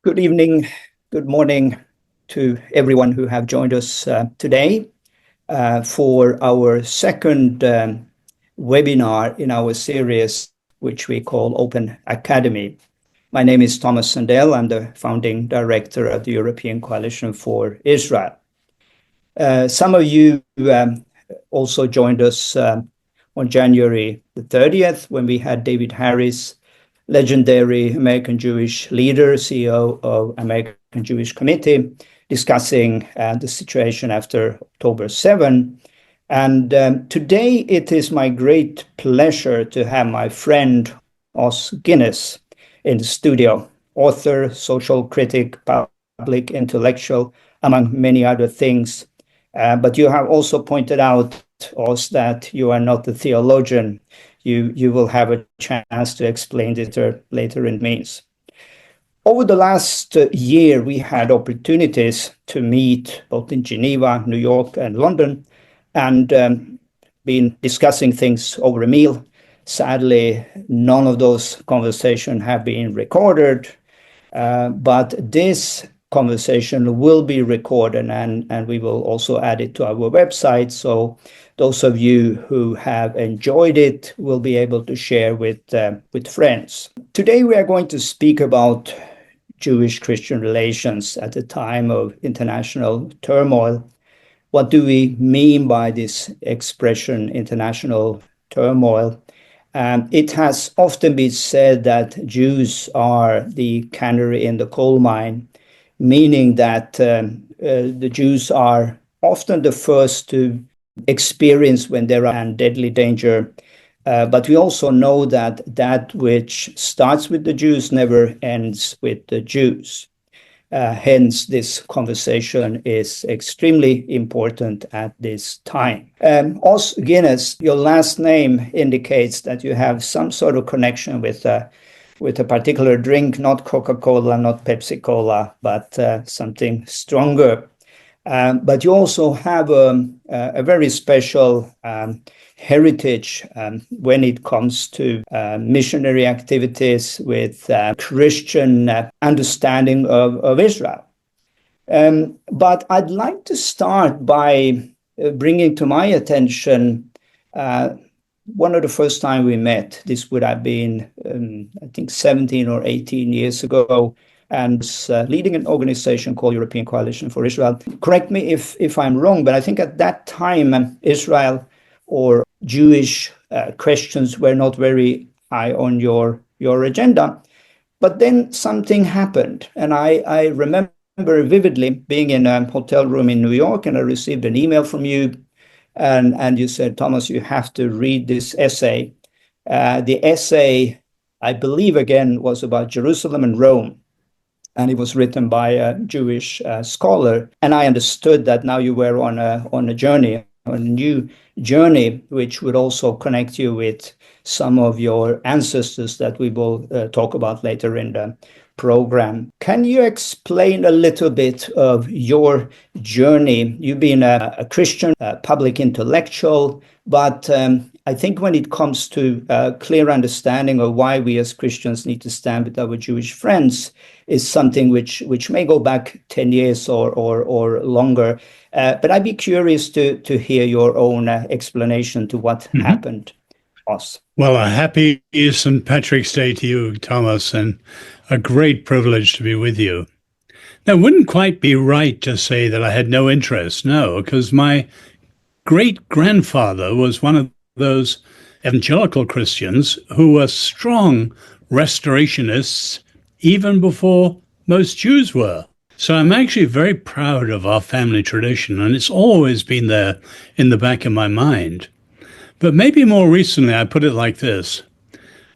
Good evening, good morning to everyone who have joined us today for our second webinar in our series, which we call Open Academy. My name is Tomas Sandell. I'm the founding director of the European Coalition for Israel. Some of you also joined us on January the 30th when we had David Harris, legendary American Jewish leader, CEO of American Jewish Committee, discussing the situation after October 7. And today it is my great pleasure to have my friend Os Guinness in the studio, author, social critic, public intellectual, among many other things. But you have also pointed out, Os, that you are not a theologian. You will have a chance to explain this later in means. Over the last year, we had opportunities to meet both in Geneva, New York, and London, and been discussing things over a meal. Sadly, none of those conversations have been recorded, but this conversation will be recorded, and we will also add it to our website. So those of you who have enjoyed it will be able to share with friends. Today we are going to speak about Jewish-Christian relations at a time of international turmoil. What do we mean by this expression, international turmoil? It has often been said that Jews are the canary in the coal mine, meaning that the Jews are often the first to experience when there are deadly danger. But we also know that that which starts with the Jews never ends with the Jews. Hence, this conversation is extremely important at this time. Os Guinness, your last name indicates that you have some sort of connection with a particular drink, not Coca-Cola, not Pepsi-Cola, but something stronger. But you also have a very special heritage when it comes to missionary activities with Christian understanding of Israel. But I'd like to start by bringing to my attention one of the first time we met. This would have been, I think, 17 or 18 years ago, and leading an organization called European Coalition for Israel. Correct me if I'm wrong, but I think at that time, Israel or Jewish questions were not very high on your agenda. But then something happened, and I remember vividly being in a hotel room in New York, and I received an email from you, and you said, Thomas, you have to read this essay. The essay, I believe, again, was about Jerusalem and Rome. And it was written by a Jewish scholar. And I understood that now you were on a journey, on a new journey, which would also connect you with some of your ancestors that we will talk about later in the program. Can you explain a little bit of your journey? You've been a Christian, a public intellectual, but I think when it comes to a clear understanding of why we as Christians need to stand with our Jewish friends is something which may go back 10 years or longer. But I'd be curious to hear your own explanation to what happened. Us. Well, a happy St. Patrick's Day to you, Thomas, and a great privilege to be with you. Now, it wouldn't quite be right to say that I had no interest, no, because my great-grandfather was one of those evangelical Christians who were strong restorationists even before most Jews were. So I'm actually very proud of our family tradition, and it's always been there in the back of my mind. But maybe more recently, I put it like this.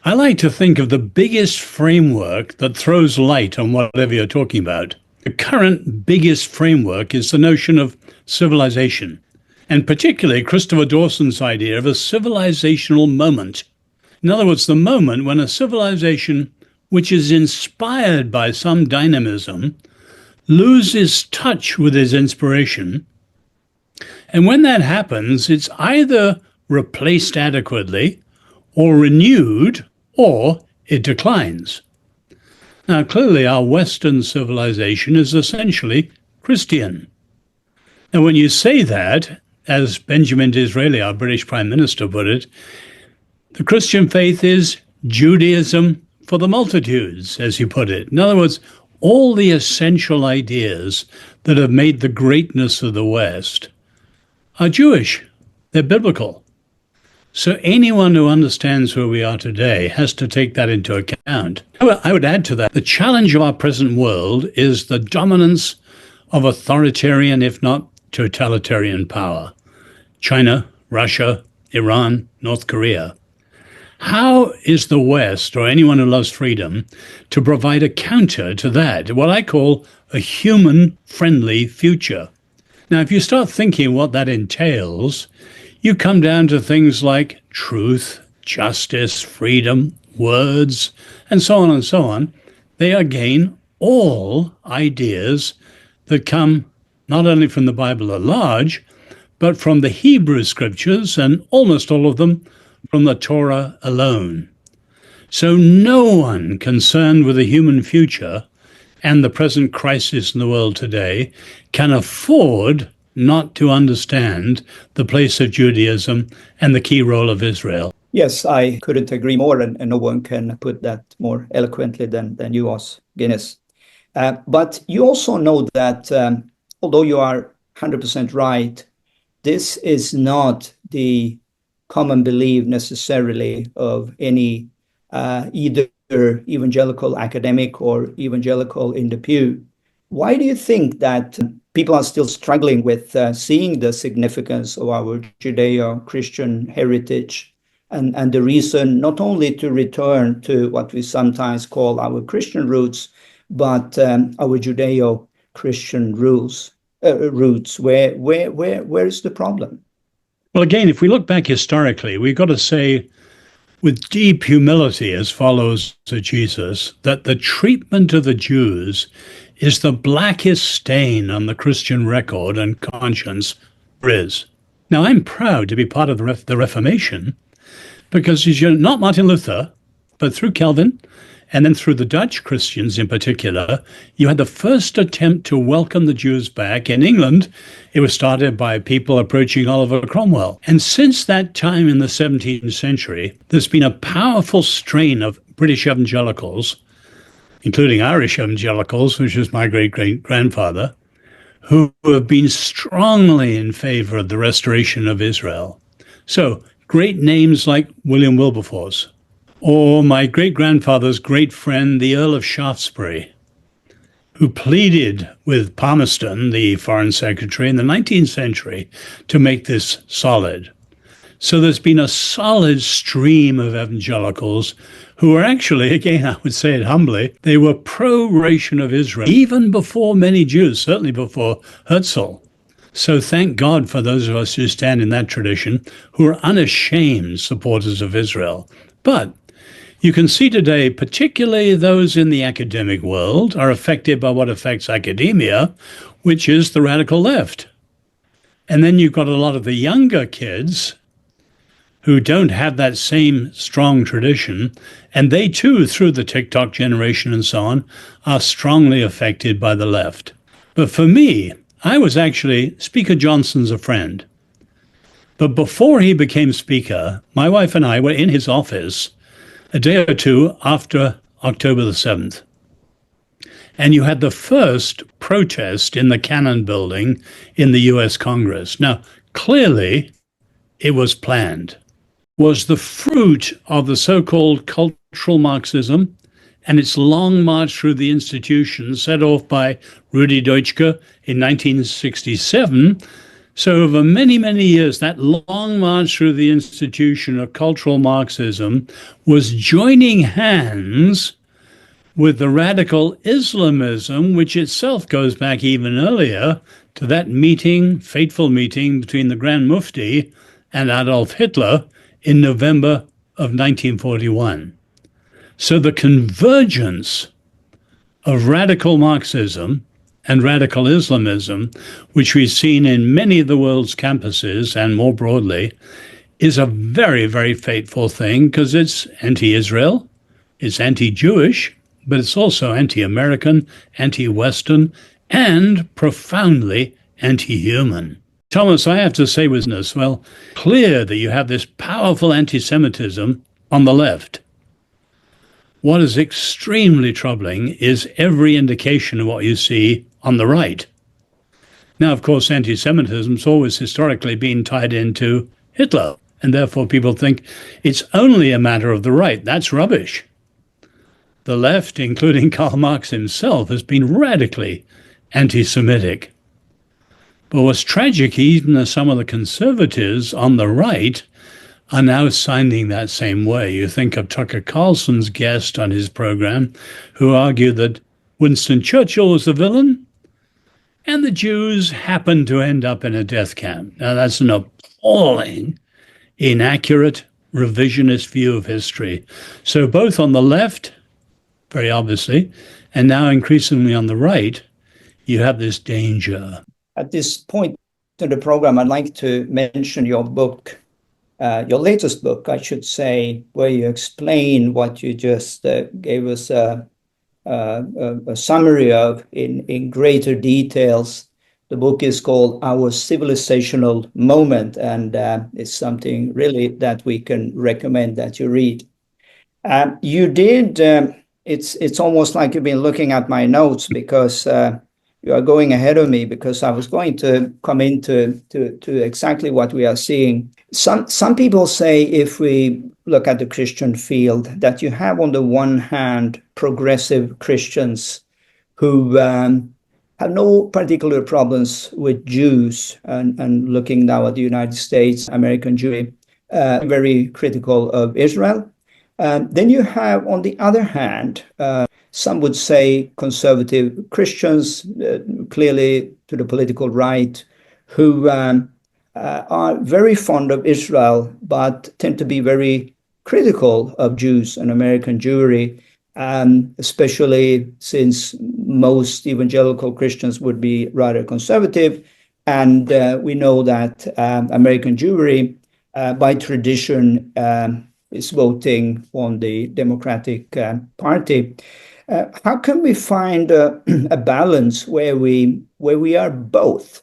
I like to think of the biggest framework that throws light on whatever you're talking about. The current biggest framework is the notion of civilization, and particularly Christopher Dawson's idea of a civilizational moment. In other words, the moment when a civilization which is inspired by some dynamism loses touch with its inspiration. And when that happens, it's either replaced adequately or renewed, or it declines. Now, clearly, our Western civilization is essentially Christian. And when you say that, as Benjamin Disraeli, our British Prime Minister, put it, the Christian faith is Judaism for the multitudes, as he put it. In other words, all the essential ideas that have made the greatness of the West are Jewish. They're biblical. So anyone who understands where we are today has to take that into account. I would add to that, the challenge of our present world is the dominance of authoritarian, if not totalitarian power. China, Russia, Iran, North Korea. How is the West, or anyone who loves freedom, to provide a counter to that, what I call a human-friendly future? Now, if you start thinking what that entails, you come down to things like truth, justice, freedom, words, and so on and so on. They are, again, all ideas that come not only from the Bible at large, but from the Hebrew scriptures, and almost all of them from the Torah alone. So no one concerned with the human future and the present crisis in the world today can afford not to understand the place of Judaism and the key role of Israel. Yes, I couldn't agree more, and no one can put that more eloquently than you, Os Guinness. But you also know that although you are 100% right, this is not the common belief necessarily of any either evangelical academic or evangelical in the pew. Why do you think that people are still struggling with seeing the significance of our Judeo-Christian heritage and the reason not only to return to what we sometimes call our Christian roots, but our Judeo-Christian roots? Where is the problem? Well, again, if we look back historically, we've got to say with deep humility as followers of Jesus that the treatment of the Jews is the blackest stain on the Christian record and conscience there is. Now, I'm proud to be part of the Reformation because you're not Martin Luther, but through Calvin, and then through the Dutch Christians in particular, you had the first attempt to welcome the Jews back. In England, it was started by people approaching Oliver Cromwell. And since that time in the 17th century, there's been a powerful strain of British evangelicals, including Irish evangelicals, which was my great-great-grandfather, who have been strongly in favor of the restoration of Israel. So great names like William Wilberforce, or my great-grandfather's great friend, the Earl of Shaftesbury, who pleaded with Palmerston, the Foreign Secretary, in the 19th century to make this solid. So there's been a solid stream of evangelicals who are actually, again, I would say it humbly, they were pro-ration of Israel, even before many Jews, certainly before Herzl. So thank God for those of us who stand in that tradition, who are unashamed supporters of Israel. But you can see today, particularly those in the academic world, are affected by what affects academia, which is the radical left. And then you've got a lot of the younger kids who don't have that same strong tradition, and they too, through the TikTok generation and so on, are strongly affected by the left. But for me, I was actually, Speaker Johnson's a friend. But before he became Speaker, my wife and I were in his office a day or two after October the 7th. And you had the first protest in the Cannon Building in the US Congress. Now, clearly, it was planned. Was the fruit of the so-called cultural Marxism and its long march through the institutions set off by Rudi Dutschke in 1967. So over many, many years, that long march through the institution of cultural Marxism was joining hands with the radical Islamism, which itself goes back even earlier to that meeting, fateful meeting between the Grand Mufti and Adolf Hitler in November of 1941. So the convergence of radical Marxism and radical Islamism, which we've seen in many of the world's campuses and more broadly, is a very, very fateful thing because it's anti-Israel, it's anti-Jewish, but it's also anti-American, anti-Western, and profoundly anti-human. Thomas, I have to say with this, well, clear that you have this powerful anti-Semitism on the left. What is extremely troubling is every indication of what you see on the right. Now, of course, anti-Semitism has always historically been tied into Hitler, and therefore people think it's only a matter of the right. That's rubbish. The left, including Karl Marx himself, has been radically anti-Semitic. But what's tragic, even as some of the conservatives on the right are now signing that same way. You think of Tucker Carlson's guest on his program, who argued that Winston Churchill was the villain, and the Jews happened to end up in a death camp. Now, that's an appalling, inaccurate, revisionist view of history. So both on the left, very obviously, and now increasingly on the right, you have this danger. At this point in the program, I'd like to mention your book, your latest book, I should say, where you explain what you just gave us a summary of in greater details. The book is called Our Civilizational Moment, and it's something really that we can recommend that you read. You did, it's almost like you've been looking at my notes, because you are going ahead of me, because I was going to come into exactly what we are seeing. Some people say, if we look at the Christian field, that you have on the one hand progressive Christians who have no particular problems with Jews, and looking now at the United States, American Jewry, very critical of Israel. Then you have, on the other hand, some would say conservative Christians, clearly to the political right, who are very fond of Israel, but tend to be very critical of Jews and American Jewry, especially since most evangelical Christians would be rather conservative. And we know that American Jewry, by tradition, is voting on the Democratic Party. How can we find a balance where we are both?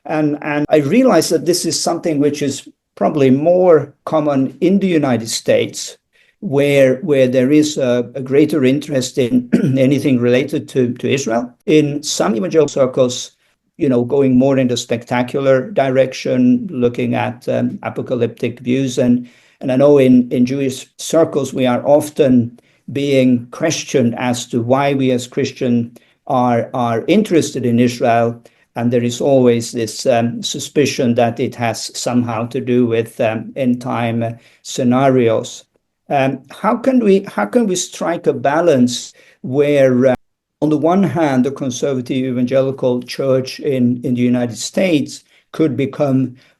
And I realize that this is something which is probably more common in the United States, where there is a greater interest in anything related to Israel. In some evangelical circles, going more in the spectacular direction, looking at apocalyptic views. And I know in Jewish circles, we are often being questioned as to why we as Christians are interested in Israel. And there is always this suspicion that it has somehow to do with end time scenarios. How can we strike a balance where, on the one hand, the conservative evangelical church in the United States could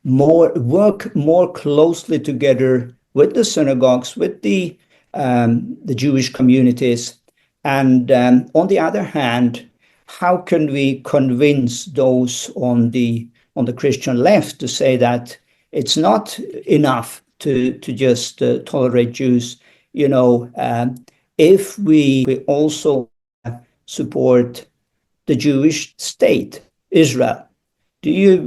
work more closely together with the synagogues, with the Jewish communities, and on the other hand, how can we convince those on the Christian left to say that it's not enough to just tolerate Jews? If we also support the Jewish state, Israel. Do you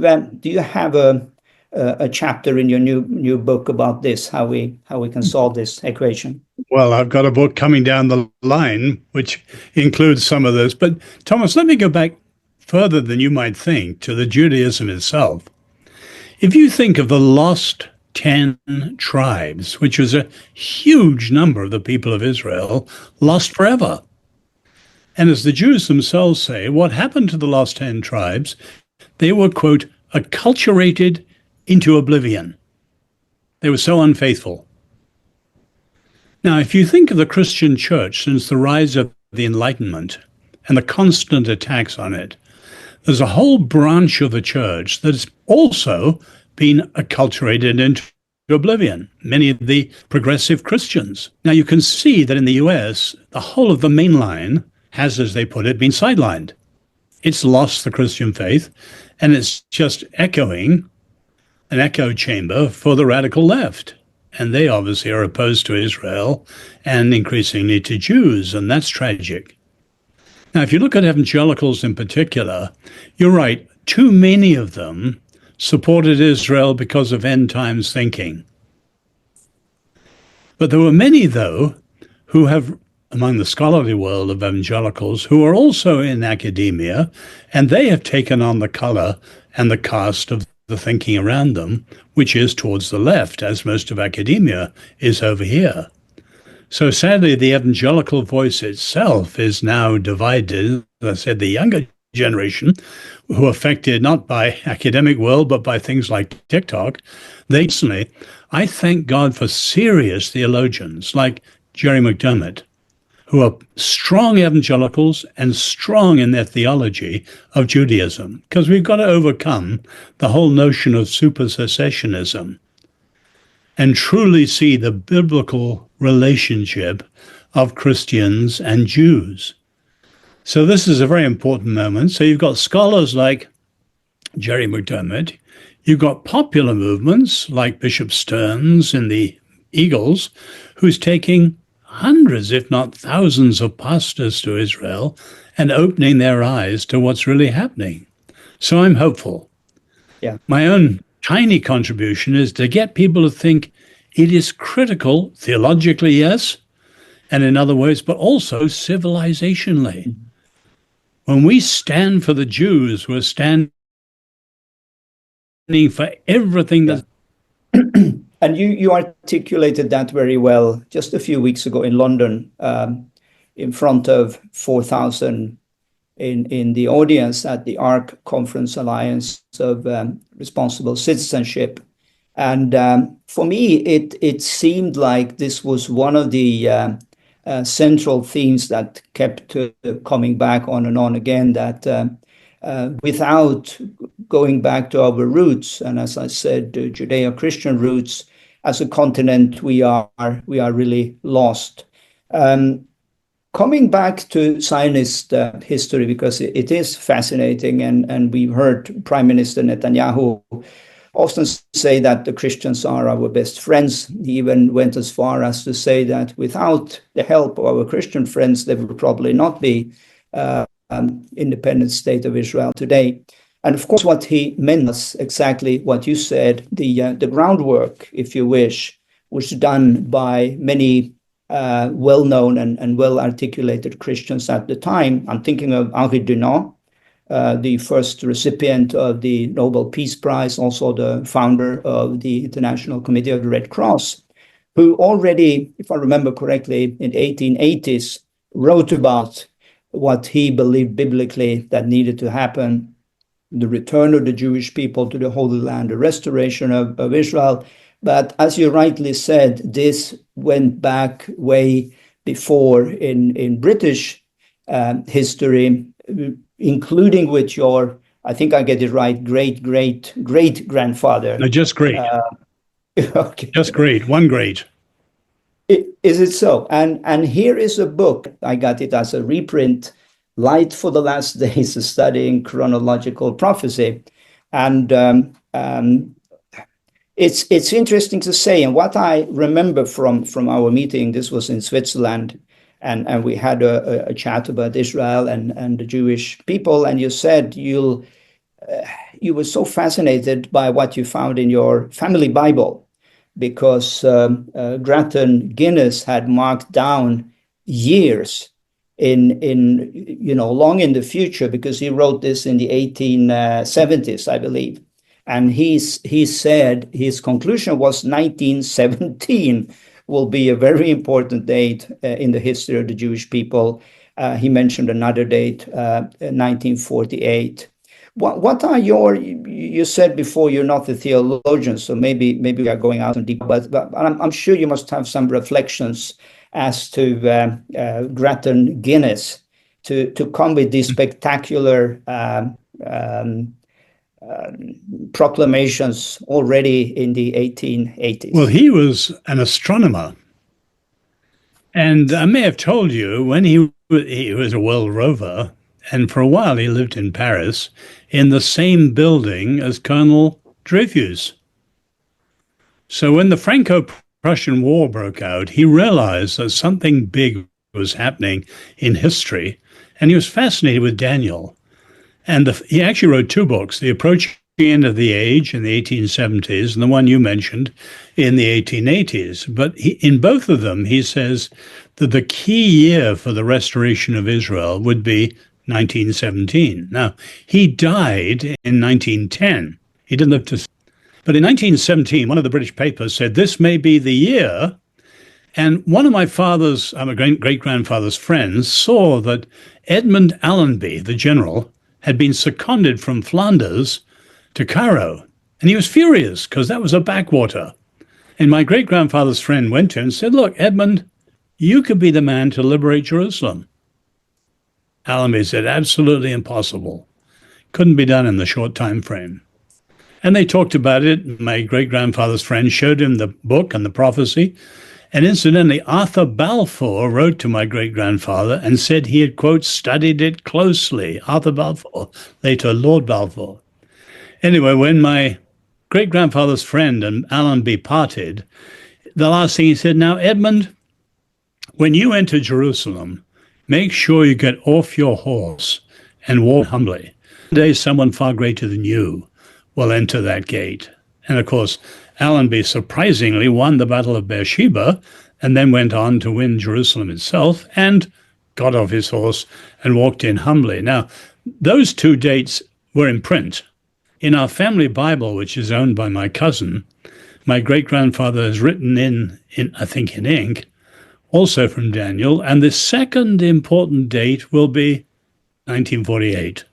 have a chapter in your new book about this? How we can solve this equation? Well, I've got a book coming down the line which includes some of this. But Thomas, let me go back further than you might think to the Judaism itself. If you think of the lost 10 tribes, which was a huge number of the people of Israel, lost forever. And as the Jews themselves say, what happened to the lost 10 tribes? They were, quote, acculturated into oblivion. They were so unfaithful. Now, if you think of the Christian church since the rise of the Enlightenment and the constant attacks on it, there's a whole branch of the church that has also been acculturated into oblivion, many of the progressive Christians. Now, you can see that in the US, the whole of the main line has, as they put it, been sidelined. It's lost the Christian faith, and it's just echoing an echo chamber for the radical left. and they obviously are opposed to Israel and increasingly to Jews, and that's tragic. Now, if you look at evangelicals in particular, you're right, too many of them supported Israel because of end times thinking. But there were many, though, who have, among the scholarly world of evangelicals, who are also in academia, and they have taken on the color and the cast of the thinking around them, which is towards the left, as most of academia is over here. So sadly, the evangelical voice itself is now divided. As I said, the younger generation, who are affected not by academic world, but by things like TikTok, they certainly, I thank God for serious theologians like Jerry McDermott, who are strong evangelicals and strong in their theology of Judaism, because we've got to overcome the whole notion of supersessionism and truly see the biblical relationship of Christians and Jews. So this is a very important moment. So you've got scholars like Jerry McDermott, you've got popular movements like Bishop Stearns in the Eagles, who's taking hundreds, if not thousands, of pastors to Israel and opening their eyes to what's really happening. So I'm hopeful. Yeah. My own tiny contribution is to get people to think it is critical, theologically, yes, and in other ways, but also civilizationally. Mm-hmm. When we stand for the Jews, we're standing for everything that. And you articulated that very well just a few weeks ago in London, in front of 4,000 in the audience at the ARC Conference Alliance of Responsible Citizenship. And for me, it seemed like this was one of the central themes that kept coming back on and on again, that without going back to our roots, and as I said, Judeo-Christian roots, as a continent, we are really lost. Coming back to Zionist history, because it is fascinating, and we've heard Prime Minister Netanyahu often say that the Christians are our best friends. He even went as far as to say that without the help of our Christian friends, there would probably not be independent state of Israel today. And of course, what he meant was exactly what you said. The groundwork, if you wish, was done by many well-known and well-articulated Christians at the time. I'm thinking of Henri Dunant, the first recipient of the Nobel Peace Prize, also the founder of the International Committee of the Red Cross, who already, if I remember correctly, in the 1880s, wrote about what he believed biblically that needed to happen: the return of the Jewish people to the Holy Land, the restoration of Israel. But as you rightly said, this went back way before in British history, including with your, I think I get it right, great-great-great-grandfather. No, just great. Okay. Just great, one great. Is it so? And here is a book. I got it as a reprint, Light for the Last Days, Studying Chronological Prophecy. And it's interesting to say. And what I remember from our meeting, this was in Switzerland, and we had a chat about Israel and the Jewish people. And you said you were so fascinated by what you found in your family Bible, because Grattan Guinness had marked down years in long in the future, because he wrote this in the 1870s, I believe. And he said his conclusion was 1917 will be a very important date in the history of the Jewish people. He mentioned another date, 1948. What are you said before you're not a theologian, so maybe we are going out on deep, but I'm sure you must have some reflections as to Grattan Guinness to come with these spectacular proclamations already in the 1880s. Well, he was an astronomer. And I may have told you, when he was a world rover, and for a while he lived in Paris, in the same building as Colonel Dreyfus. So when the Franco Prussian War broke out, he realized that something big was happening in history, and he was fascinated with Daniel. And he actually wrote two books, The Approaching End of the Age in the 1870s, and the one you mentioned in the 1880s. But in both of them, he says that the key year for the restoration of Israel would be 1917. Now, he died in 1910. He didn't live to. But in 1917, one of the British papers said this may be the year. And one of my great-grandfather's friends saw that Edmund Allenby, the general, had been seconded from Flanders to Cairo. And he was furious because that was a backwater. And my great-grandfather's friend went to him and said, look, Edmund, you could be the man to liberate Jerusalem. Allenby said, absolutely impossible. Couldn't be done in the short time frame. And they talked about it. My great-grandfather's friend showed him the book and the prophecy. And incidentally, Arthur Balfour wrote to my great-grandfather and said he had, quote, studied it closely. Arthur Balfour, later Lord Balfour. Anyway, when my great-grandfather's friend and Allenby parted, the last thing he said, now, Edmund, when you enter Jerusalem, make sure you get off your horse and walk humbly. One day, someone far greater than you will enter that gate. And of course, Allenby surprisingly won the Battle of Beersheba and then went on to win Jerusalem itself and got off his horse and walked in humbly. Now, those two dates were in print. In our family Bible, which is owned by my cousin, my great-grandfather has written in I think in ink, also from Daniel, and the second important date will be 1948.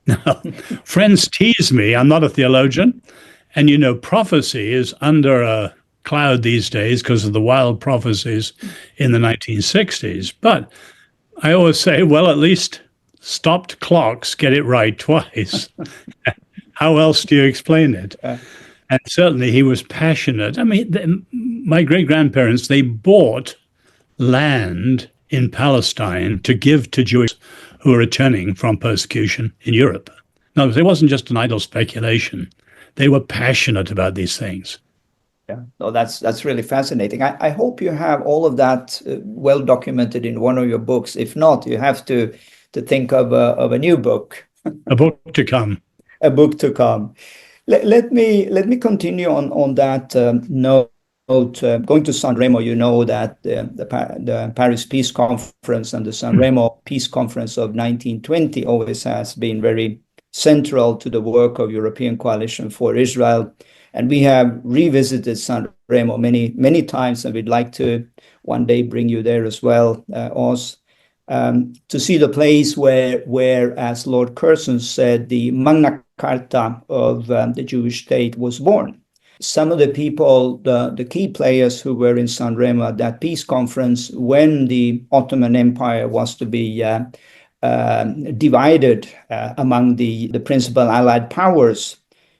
Now, friends tease me, I'm not a theologian, and you know, prophecy is under a cloud these days because of the wild prophecies in the 1960s. But I always say, well, at least stopped clocks get it right twice. How else do you explain it? And certainly he was passionate. I mean, my great-grandparents, they bought land in Palestine to give to Jews who were returning from persecution in Europe. No, it wasn't just an idle speculation. They were passionate about these things. Yeah, no, that's really fascinating. I hope you have all of that well documented in one of your books. If not, you have to think of a new book. A book to come. A book to come. Let me continue on that note. Going to San Remo, you know that the Paris Peace Conference and the San Remo Peace Conference of 1920 always has been very central to the work of European Coalition for Israel. And we have revisited San Remo many times, and we'd like to one day bring you there as well, Os, to see the place where, as Lord Curzon said, the Magna Carta of the Jewish state was born. Some of the people, the key players who were in San Remo at that peace conference when the Ottoman Empire was to be divided among the principal allied powers,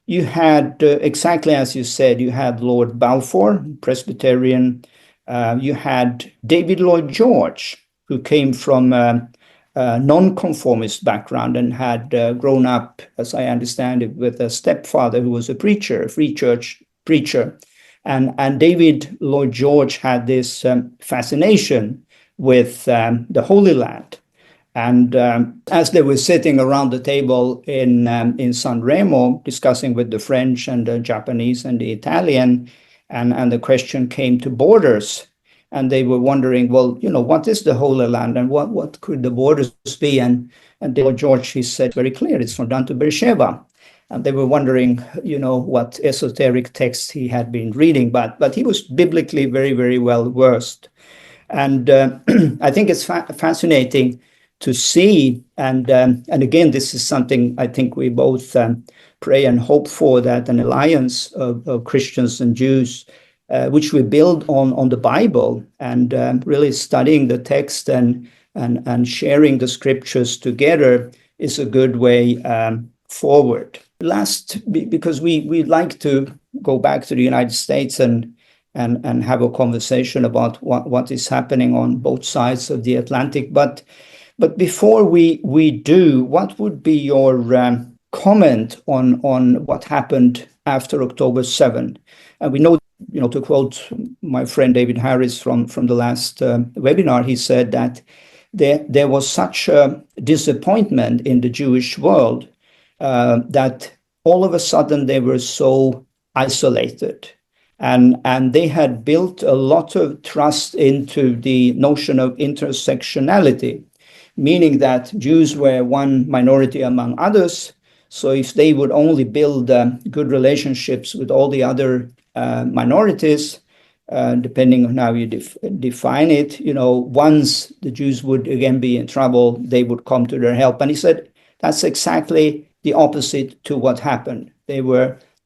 you had, exactly as you said, you had Lord Balfour, Presbyterian, you had David Lloyd George, who came from a nonconformist background and had grown up, as I understand it, with a stepfather who was a preacher, a free church preacher. And David Lloyd George had this fascination with the Holy Land. And as they were sitting around the table in San Remo, discussing with the French and the Japanese and the Italian, and the question came to borders, and they were wondering, well, you know, what is the Holy Land and what could the borders be? And George, he said very clear, it's from Dan to Beersheba. And they were wondering, you know, what esoteric texts he had been reading, but he was biblically very, very well versed. And I think it's fascinating to see, and again, this is something I think we both pray and hope for, that an alliance of Christians and Jews, which we build on the Bible and really studying the text and sharing the scriptures together is a good way forward. Last, because we'd like to go back to the United States and have a conversation about what is happening on both sides of the Atlantic, but before we do, what would be your comment on what happened after October 7. And we know, to quote my friend David Harris from the last webinar, he said that there was such a disappointment in the Jewish world that all of a sudden they were so isolated. And they had built a lot of trust into the notion of intersectionality, meaning that Jews were one minority among others. So if they would only build good relationships with all the other minorities, depending on how you define it, once the Jews would again be in trouble, they would come to their help. And he said that's exactly the opposite to what happened.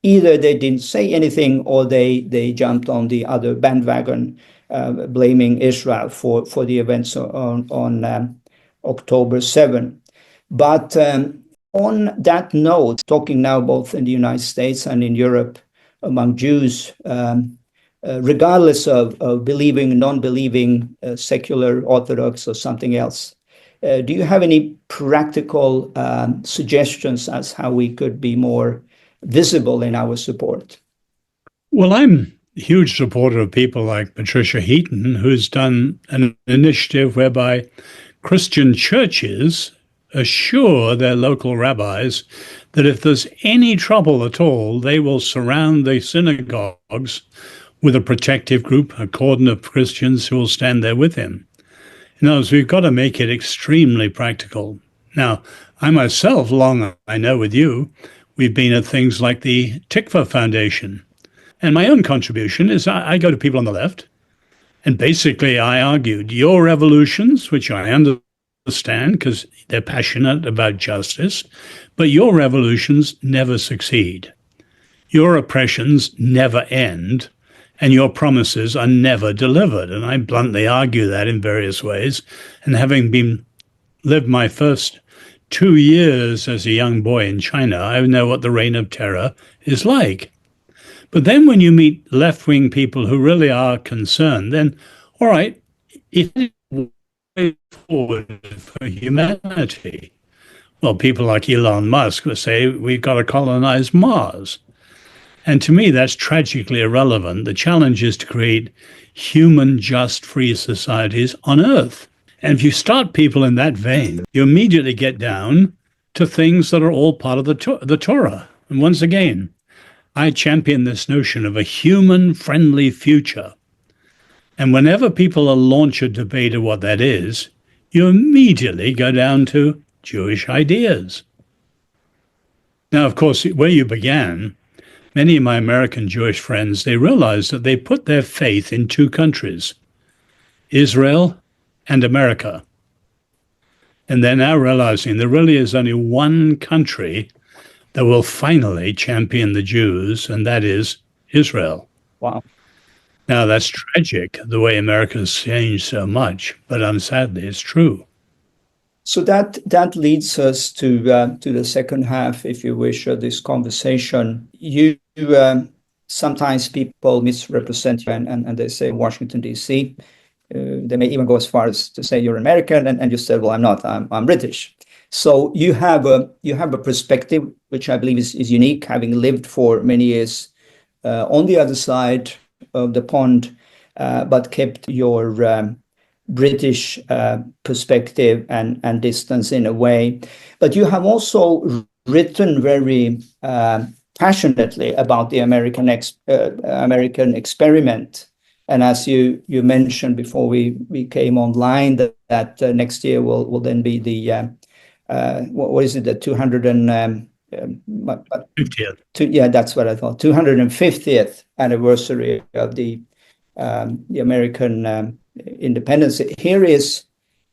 Either they didn't say anything or they jumped on the other bandwagon, blaming Israel for the events on October 7. But on that note, talking now both in the United States and in Europe among Jews, regardless of believing, non-believing, secular, Orthodox, or something else, do you have any practical suggestions as how we could be more visible in our support? Well, I'm a huge supporter of people like Patricia Heaton, who's done an initiative whereby Christian churches assure their local rabbis that if there's any trouble at all, they will surround the synagogues with a protective group, a cordon of Christians who will stand there with him. In other words, we've got to make it extremely practical. Now, I myself, I know with you, we've been at things like the Tikva Foundation. And my own contribution is I go to people on the left, and basically I argued your revolutions, which I understand because they're passionate about justice, but your revolutions never succeed. Your oppressions never end, and your promises are never delivered. And I bluntly argue that in various ways. And having lived my first 2 years as a young boy in China, I know what the reign of terror is like. But then when you meet left-wing people who really are concerned, then, all right, if way forward for humanity, well, people like Elon Musk will say, we've got to colonize Mars. And to me, that's tragically irrelevant. The challenge is to create human, just, free societies on Earth. And if you start people in that vein, you immediately get down to things that are all part of the Torah. And once again, I champion this notion of a human-friendly future. And whenever people launch a debate of what that is, you immediately go down to Jewish ideas. Now, of course, where you began, many of my American Jewish friends, they realized that they put their faith in two countries, Israel and America. And they're now realizing there really is only one country that will finally champion the Jews, and that is Israel. Wow. Now, that's tragic, the way America has changed so much, but sadly, it's true. So that leads us to the second half, if you wish, of this conversation. Sometimes people misrepresent you and they say Washington, D.C. They may even go as far as to say you're American, and you said, well, I'm not, I'm British. So you have a perspective which I believe is unique, having lived for many years on the other side of the pond, but kept your British perspective and distance in a way. But you have also written very passionately about the American experiment. And as you mentioned before we came online, that next year will then be the what is it, the 250th? Yeah, that's what I thought. 250th anniversary of the American independence. Here is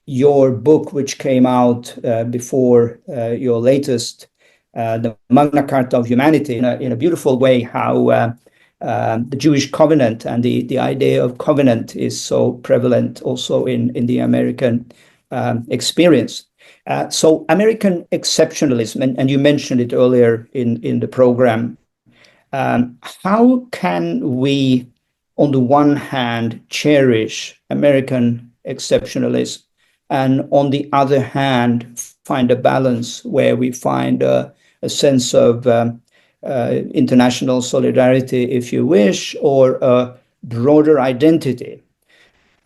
your book, which came out before your latest, the Magna Carta of Humanity, in a beautiful way, how the Jewish covenant and the idea of covenant is so prevalent also in the American experience. So American exceptionalism, and you mentioned it earlier in the program, how can we, on the one hand, cherish American exceptionalism, and on the other hand, find a balance where we find a a sense of international solidarity, if you wish, or a broader identity.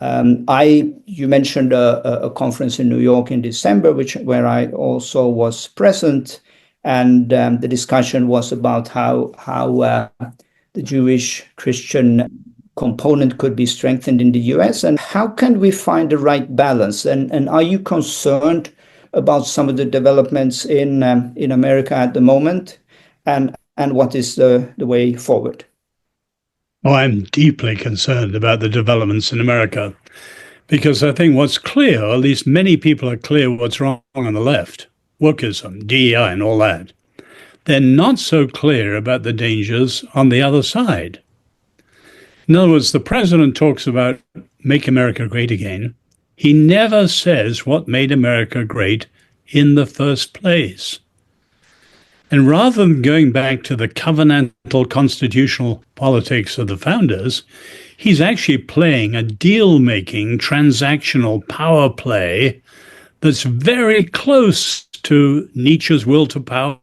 You mentioned a conference in New York in December, where I also was present, and the discussion was about how the Jewish Christian component could be strengthened in the US, and how can we find the right balance? And are you concerned about some of the developments in America at the moment, and what is the way forward? Oh, I'm deeply concerned about the developments in America because I think what's clear, or at least many people are clear what's wrong on the left, wokeism, DEI, and all that. They're not so clear about the dangers on the other side. In other words, the president talks about make America great again. He never says what made America great in the first place. And rather than going back to the covenantal constitutional politics of the founders, he's actually playing a deal-making transactional power play that's very close to Nietzsche's will to power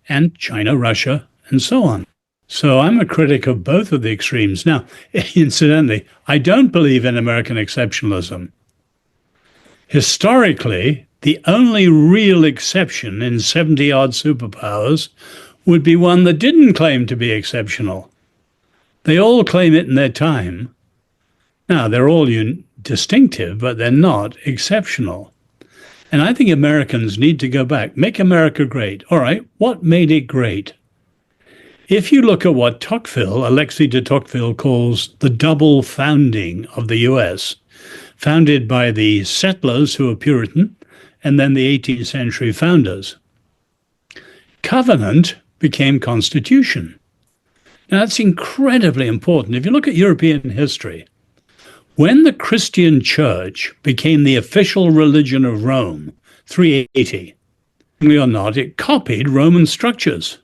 and China, Russia, and so on. So I'm a critic of both of the extremes. Now, incidentally, I don't believe in American exceptionalism. Historically, the only real exception in 70-odd superpowers would be one that didn't claim to be exceptional. They all claim it in their time. Now, they're all distinctive, but they're not exceptional. And I think Americans need to go back. Make America great. All right, what made it great? If you look at what Alexis de Tocqueville calls the double founding of the US, founded by the settlers who were Puritan, and then the 18th century founders. Covenant became constitution. Now, that's incredibly important. If you look at European history, when the Christian church became the official religion of Rome, 380, or not, it copied Roman structures.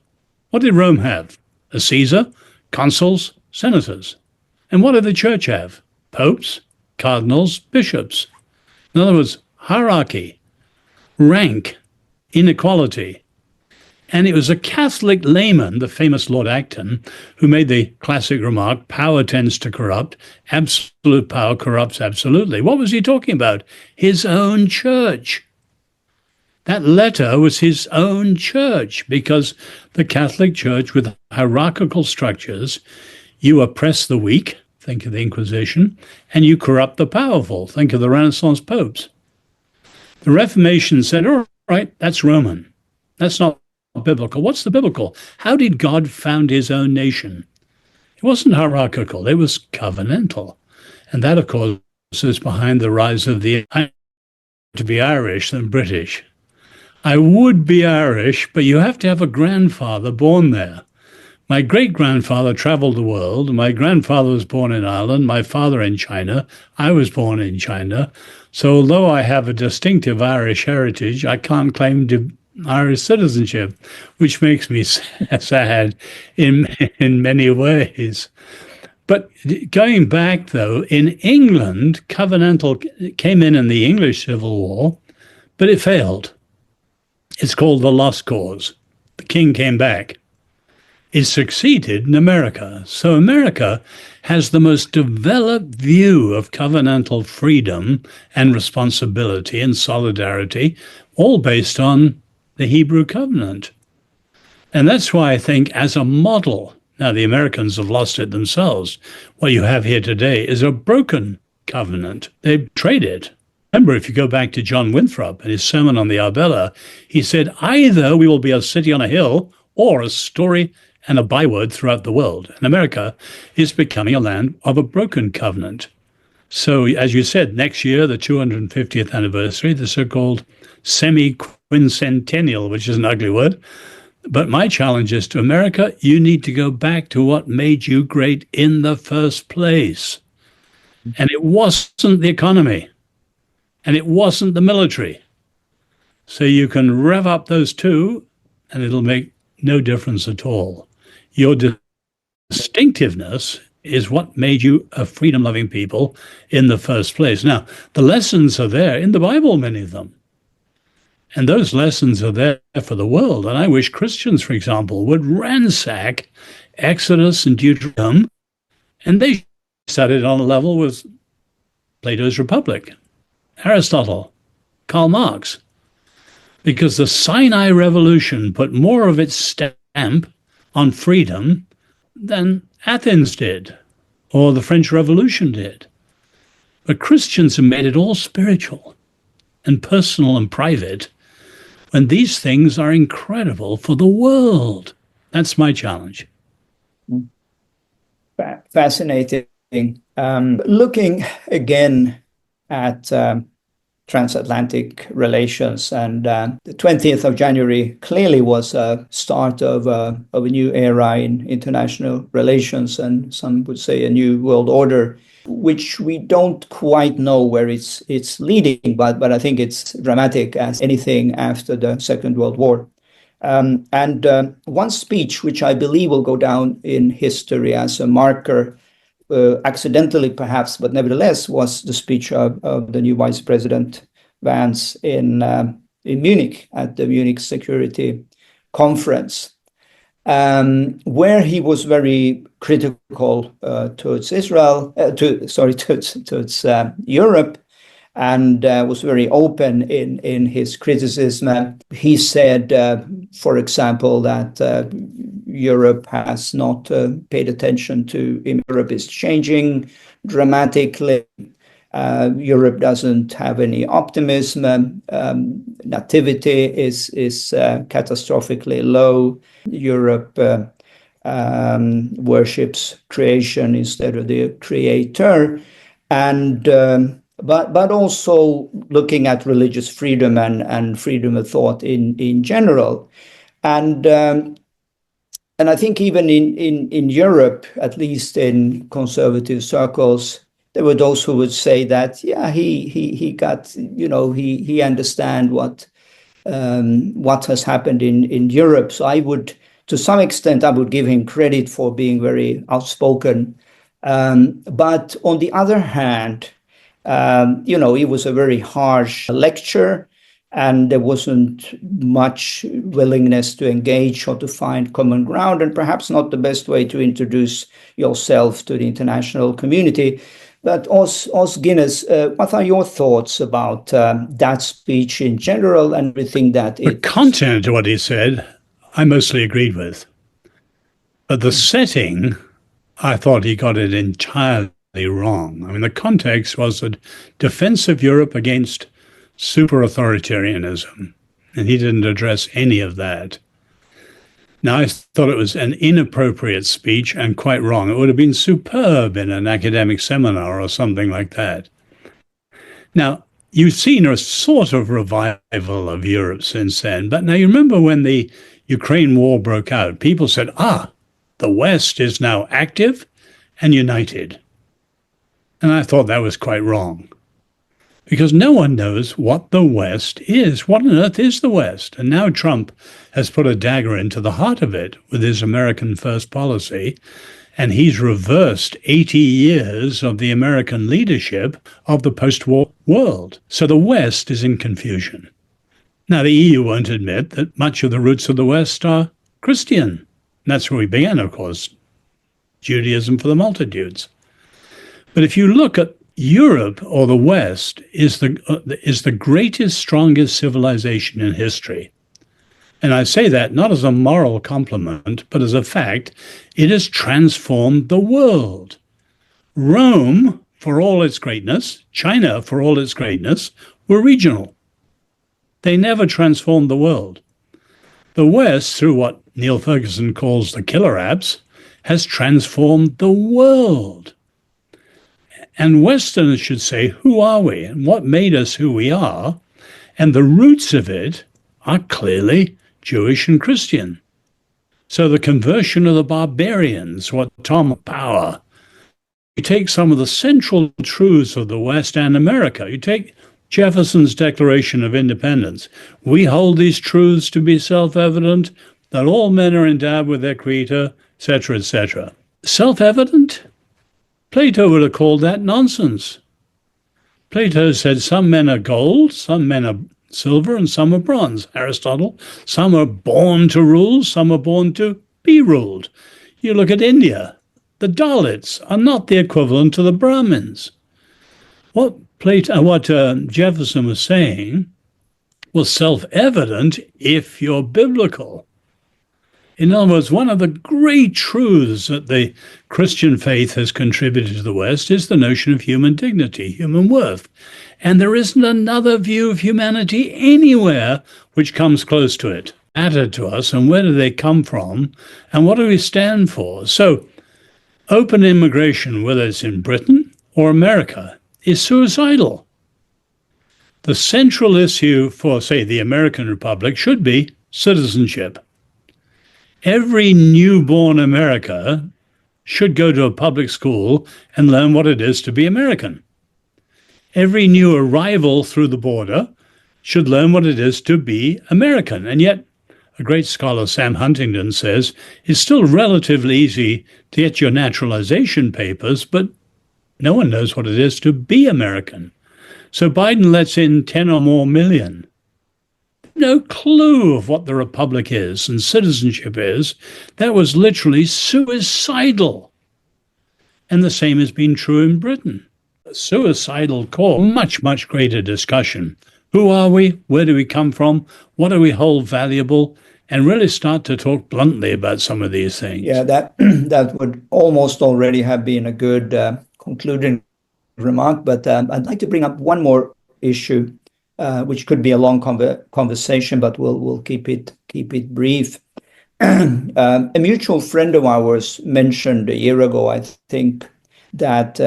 What did Rome have? A Caesar, consuls, senators. And what did the church have? Popes, cardinals, bishops. In other words, hierarchy, rank, inequality. And it was a Catholic layman, the famous Lord Acton, who made the classic remark, power tends to corrupt, absolute power corrupts absolutely. What was he talking about? His own church. That letter was his own church, because the Catholic Church, with hierarchical structures, you oppress the weak, think of the Inquisition, and you corrupt the powerful, think of the Renaissance popes. The Reformation said, all right, that's Roman. That's not biblical. What's the biblical? How did God found his own nation? It wasn't hierarchical. It was covenantal. And that, of course, is behind the rise of to be Irish than British. I would be Irish, but you have to have a grandfather born there. My great-grandfather traveled the world. My grandfather was born in Ireland, my father in China. I was born in China. So although I have a distinctive Irish heritage, I can't claim Irish citizenship, which makes me sad in many ways. But going back, though, in England, covenantal came in the English Civil War, but it failed. It's called the lost cause. The king came back. It succeeded in America. So America has the most developed view of covenantal freedom and responsibility and solidarity, all based on the Hebrew covenant. And that's why I think as a model, now the Americans have lost it themselves, what you have here today is a broken covenant. They trade it. Remember, if you go back to John Winthrop and his sermon on the Arbella, he said, either we will be a city on a hill or a story and a byword throughout the world. And America is becoming a land of a broken covenant. So, as you said, next year, the 250th anniversary, the so-called semi-quincentennial, which is an ugly word. But my challenge is to America, you need to go back to what made you great in the first place. And it wasn't the economy. And it wasn't the military. So you can rev up those two, and it'll make no difference at all. Your distinctiveness is what made you a freedom-loving people in the first place. Now, the lessons are there in the Bible, many of them. And those lessons are there for the world. And I wish Christians, for example, would ransack Exodus and Deuteronomy, and they studied on a level with Plato's Republic, Aristotle, Karl Marx, because the Sinai Revolution put more of its stamp on freedom than Athens did, or the French Revolution did. But Christians have made it all spiritual and personal and private, when these things are incredible for the world. That's my challenge. Fascinating. Looking again at transatlantic relations, and the 20th of January clearly was a start of a new era in international relations, and some would say a new world order, which we don't quite know where it's leading, but I think it's dramatic as anything after the Second World War. And one speech, which I believe will go down in history as a marker, accidentally perhaps, but nevertheless, was the speech of the new Vice President Vance in Munich at the Munich Security Conference, where he was very critical towards Israel, towards Europe, and was very open in his criticism. He said, for example, that Europe has not paid attention to Europe is changing dramatically. Europe doesn't have any optimism. Nativity is catastrophically low. Europe worships creation instead of the creator, and but also looking at religious freedom and freedom of thought in general, and I think even in Europe, at least in conservative circles, there were those who would say that, yeah, he got, he understand what has happened in Europe. So I would, to some extent, I would give him credit for being very outspoken. But on the other hand, it was a very harsh lecture, and there wasn't much willingness to engage or to find common ground, and perhaps not the best way to introduce yourself to the international community. But Os Guinness, what are your thoughts about that speech in general and everything that the content of what he said, I mostly agreed with. But the setting, I thought he got it entirely wrong. I mean, the context was the defense of Europe against super authoritarianism, and he didn't address any of that. Now, I thought it was an inappropriate speech and quite wrong. It would have been superb in an academic seminar or something like that. Now, you've seen a sort of revival of Europe since then, but now you remember when the Ukraine war broke out, people said, the West is now active and united. And I thought that was quite wrong, because no one knows what the West is. What on earth is the West? And now Trump has put a dagger into the heart of it with his American first policy, and he's reversed 80 years of the American leadership of the post-war world. So the West is in confusion. Now, the EU won't admit that much of the roots of the West are Christian. And that's where we began, of course, Judaism for the multitudes. But if you look at Europe, or the West, is the greatest, strongest civilization in history. And I say that not as a moral compliment, but as a fact. It has transformed the world. Rome, for all its greatness, China, for all its greatness, were regional. They never transformed the world. The West, through what Neil Ferguson calls the killer apps, has transformed the world. And Westerners should say, who are we and what made us who we are? And the roots of it are clearly Jewish and Christian. So the conversion of the barbarians, what Tomas power. You take some of the central truths of the West and America. You take Jefferson's Declaration of Independence. We hold these truths to be self-evident, that all men are endowed with their creator, etc., etc. Self-evident? Plato would have called that nonsense. Plato said some men are gold, some men are silver and some are bronze. Aristotle, some are born to rule, some are born to be ruled. You look at India, the Dalits are not the equivalent to the Brahmins. What Jefferson was saying was self-evident if you're biblical. In other words, one of the great truths that the Christian faith has contributed to the West is the notion of human dignity, human worth. And there isn't another view of humanity anywhere which comes close to it. Added to us, and where do they come from, and what do we stand for? So, open immigration, whether it's in Britain or America, is suicidal. The central issue for, say, the American Republic should be citizenship. Every newborn America should go to a public school and learn what it is to be American. Every new arrival through the border should learn what it is to be American. And yet, a great scholar, Sam Huntington, says it's still relatively easy to get your naturalization papers, but no one knows what it is to be American. So Biden lets in 10 or more million. No clue of what the republic is and citizenship is. That was literally suicidal. And the same has been true in Britain. A suicidal call, much, much greater discussion. Who are we? Where do we come from? What do we hold valuable? And really start to talk bluntly about some of these things. Yeah, that would almost already have been a good concluding remark. But I'd like to bring up one more issue, which could be a long conversation, but we'll keep it brief. A mutual friend of ours mentioned a year ago, I think, that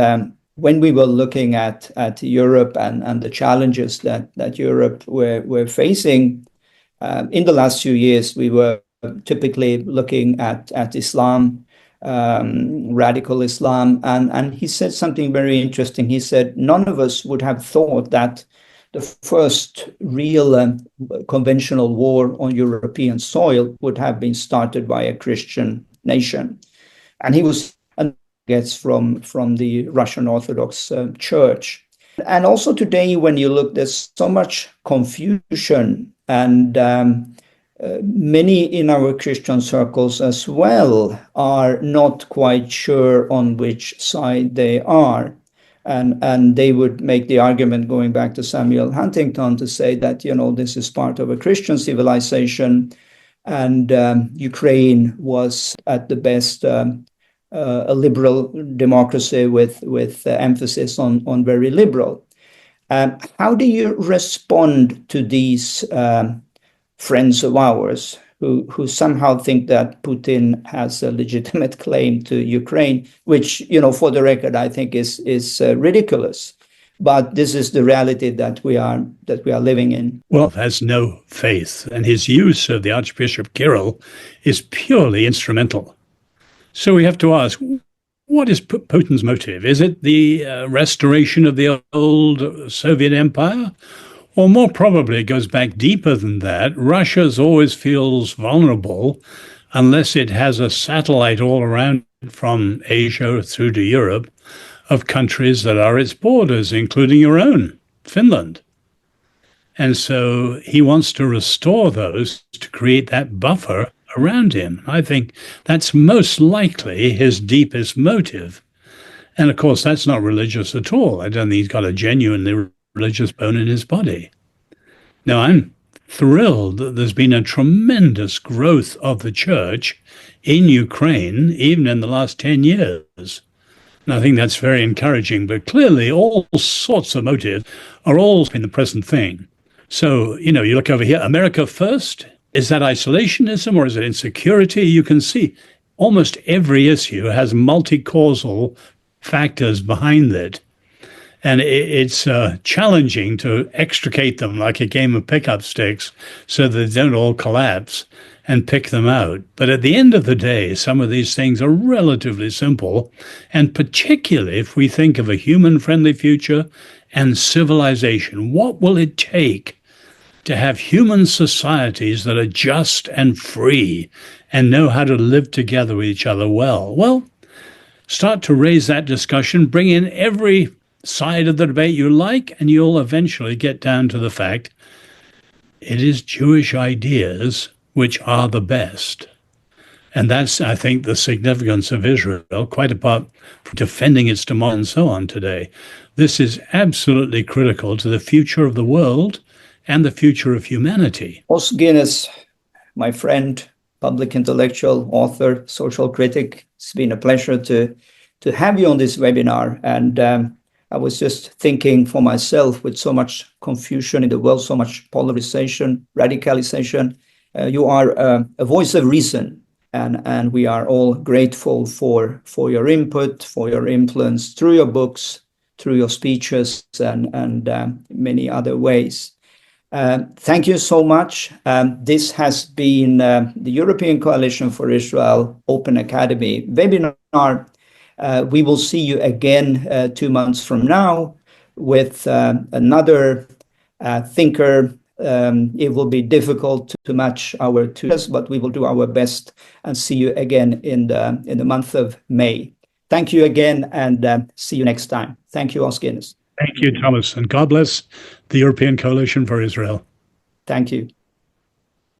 when we were looking at Europe and the challenges that Europe were facing in the last few years, we were typically looking at Islam, radical Islam, and he said something very interesting. He said none of us would have thought that the first real conventional war on European soil would have been started by a Christian nation. And he was gets from the Russian Orthodox Church. And also today, when you look, there's so much confusion, and many in our Christian circles as well are not quite sure on which side they are. And they would make the argument, going back to Samuel Huntington, to say that, this is part of a Christian civilization, and Ukraine was at the best a liberal democracy with emphasis on very liberal. How do you respond to these friends of ours who somehow think that Putin has a legitimate claim to Ukraine, which, for the record, I think is ridiculous. But this is the reality that we are living in. Well, has no faith, and his use of the Archbishop Kirill is purely instrumental. So we have to ask, what is Putin's motive? Is it the restoration of the old Soviet empire? Or more probably, it goes back deeper than that. Russia always feels vulnerable unless it has a satellite all around from Asia through to Europe of countries that are its borders, including your own, Finland. And so he wants to restore those to create that buffer around him. I think that's most likely his deepest motive. And of course, that's not religious at all. I don't think he's got a genuinely religious bone in his body. Now, I'm thrilled that there's been a tremendous growth of the church in Ukraine, even in the last 10 years. And I think that's very encouraging. But clearly, all sorts of motives are all in the present thing. So, you look over here, America first. Is that isolationism or is it insecurity? You can see almost every issue has multi-causal factors behind it. And it's challenging to extricate them like a game of pickup sticks so that they don't all collapse and pick them out. But at the end of the day, some of these things are relatively simple. And particularly if we think of a human-friendly future and civilization, what will it take to have human societies that are just and free and know how to live together with each other well? Well, start to raise that discussion, bring in every side of the debate you like, and you'll eventually get down to the fact it is Jewish ideas which are the best. And that's, I think, the significance of Israel, quite apart from defending its democracy and so on today. This is absolutely critical to the future of the world and the future of humanity. Os Guinness, my friend, public intellectual, author, social critic, it's been a pleasure to have you on this webinar. And I was just thinking for myself, with so much confusion in the world, so much polarization, radicalization, you are a voice of reason. And we are all grateful for your input, for your influence through your books, through your speeches, and many other ways. Thank you so much. This has been the European Coalition for Israel Open Academy webinar. We will see you again 2 months from now with another thinker. It will be difficult to match our tutors, but we will do our best and see you again in the month of May. Thank you again, and see you next time. Thank you, Os Guinness. Thank you, Thomas, and God bless the European Coalition for Israel. Thank you.